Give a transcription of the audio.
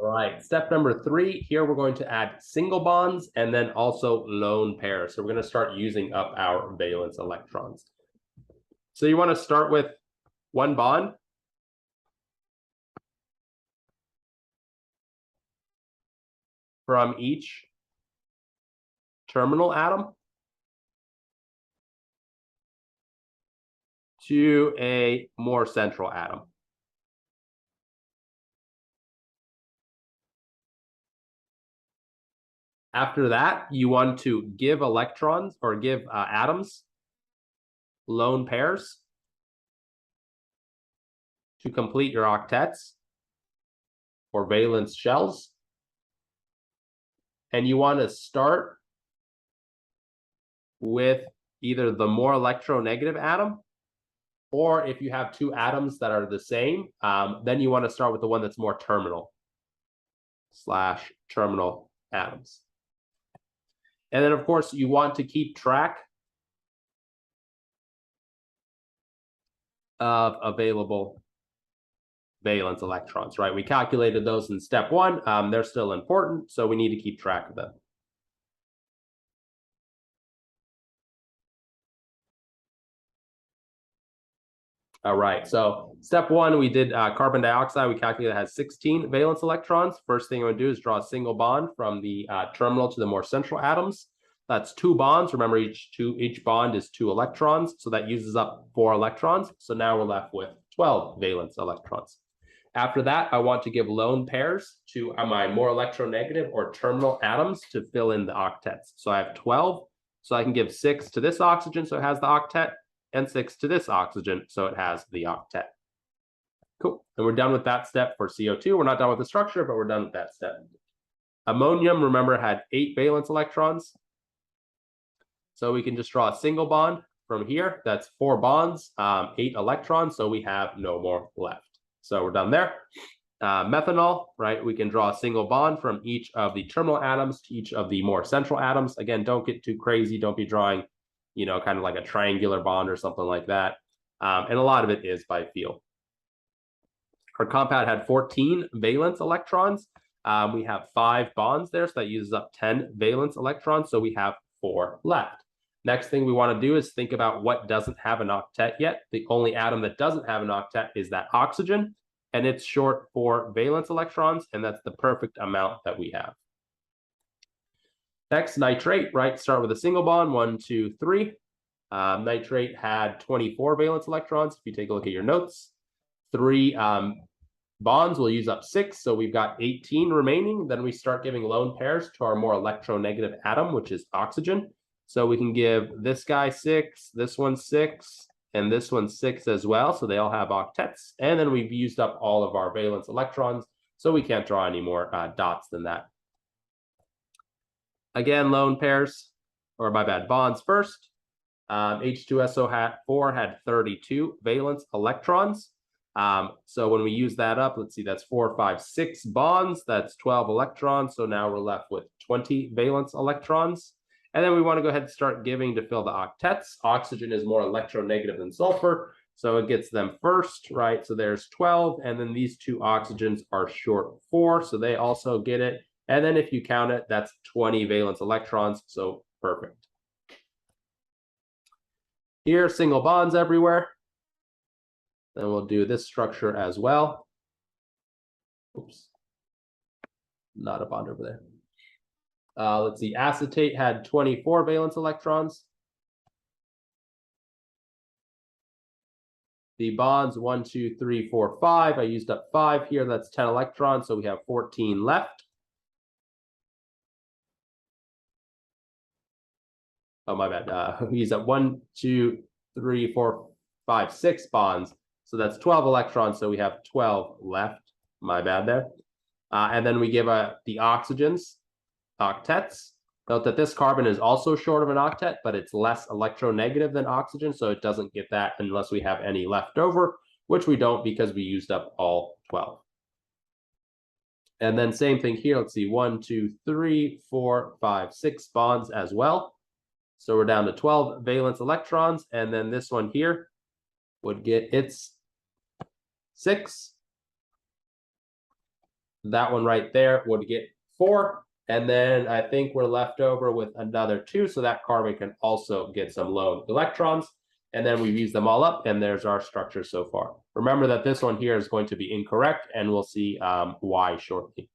All right, step number 3, here we're going to add single bonds and then also lone pairs. So we're going to start using up our valence electrons. So you want to start with one bond. From each terminal atom to a more central atom. After that, you want to give electrons or give atoms lone pairs to complete your octets or valence shells. And you want to start with either the more electronegative atom, or if you have two atoms that are the same, then you want to start with the one that's more terminal / terminal atoms. And then, of course, you want to keep track of available valence electrons, right? We calculated those in step 1. They're still important, so we need to keep track of them. All right, so step 1, we did carbon dioxide. We calculated it has 16 valence electrons. First thing I'm going to do is draw a single bond from the terminal to the more central atoms. That's 2 bonds. Remember, each bond is 2 electrons, so that uses up 4 electrons. So now we're left with 12 valence electrons. After that, I want to give lone pairs to my more electronegative or terminal atoms to fill in the octets. So I have 12, so I can give 6 to this oxygen, so it has the octet, and 6 to this oxygen, so it has the octet. Cool, and we're done with that step for CO2. We're not done with the structure, but we're done with that step. Ammonium, remember, had 8 valence electrons. So we can just draw a single bond from here. That's 4 bonds, 8 electrons, so we have no more left. So we're done there. Methanol, right? We can draw a single bond from each of the terminal atoms to each of the more central atoms. Again, don't get too crazy. Don't be drawing, kind of like a triangular bond or something like that. And a lot of it is by feel. Our compound had 14 valence electrons. We have 5 bonds there, so that uses up 10 valence electrons. So we have 4 left. Next thing we want to do is think about what doesn't have an octet yet. The only atom that doesn't have an octet is that oxygen, and it's short for valence electrons, and that's the perfect amount that we have. Next, nitrate, right? Start with a single bond, 1, 2, 3. Nitrate had 24 valence electrons. If you take a look at your notes, 3 bonds will use up 6, so we've got 18 remaining. Then we start giving lone pairs to our more electronegative atom, which is oxygen. So we can give this guy 6, this one 6, and this one 6 as well. So they all have octets. And then we've used up all of our valence electrons, so we can't draw any more dots than that. Again, lone pairs, or my bad, bonds first. H2SO4 had 32 valence electrons. So when we use that up, let's see, that's 4, 5, 6 bonds. That's 12 electrons. So now we're left with 20 valence electrons. And then we want to go ahead and start giving to fill the octets. Oxygen is more electronegative than sulfur, so it gets them first, right? So there's 12, and then these 2 oxygens are short 4, so they also get it. And then if you count it, that's 20 valence electrons, so perfect. Here, single bonds everywhere. Then we'll do this structure as well. Oops, not a bond over there. Let's see, acetate had 24 valence electrons. The bonds 1, 2, 3, 4, 5. I used up 5 here. That's 10 electrons, so we have 14 left. Oh, my bad. We used up 1, 2, 3, 4, 5, 6 bonds. So that's 12 electrons, so we have 12 left. My bad there. And then we give the oxygens octets. Note that this carbon is also short of an octet, but it's less electronegative than oxygen, so it doesn't get that unless we have any left over, which we don't because we used up all 12. And then same thing here. Let's see, 1, 2, 3, 4, 5, 6 bonds as well. So we're down to 12 valence electrons, and then this one here would get its 6. That one right there would get 4. And then I think we're left over with another 2. So that carbon can also get some lone electrons. And then we've used them all up, and there's our structure so far. Remember that this one here is going to be incorrect, and we'll see why shortly.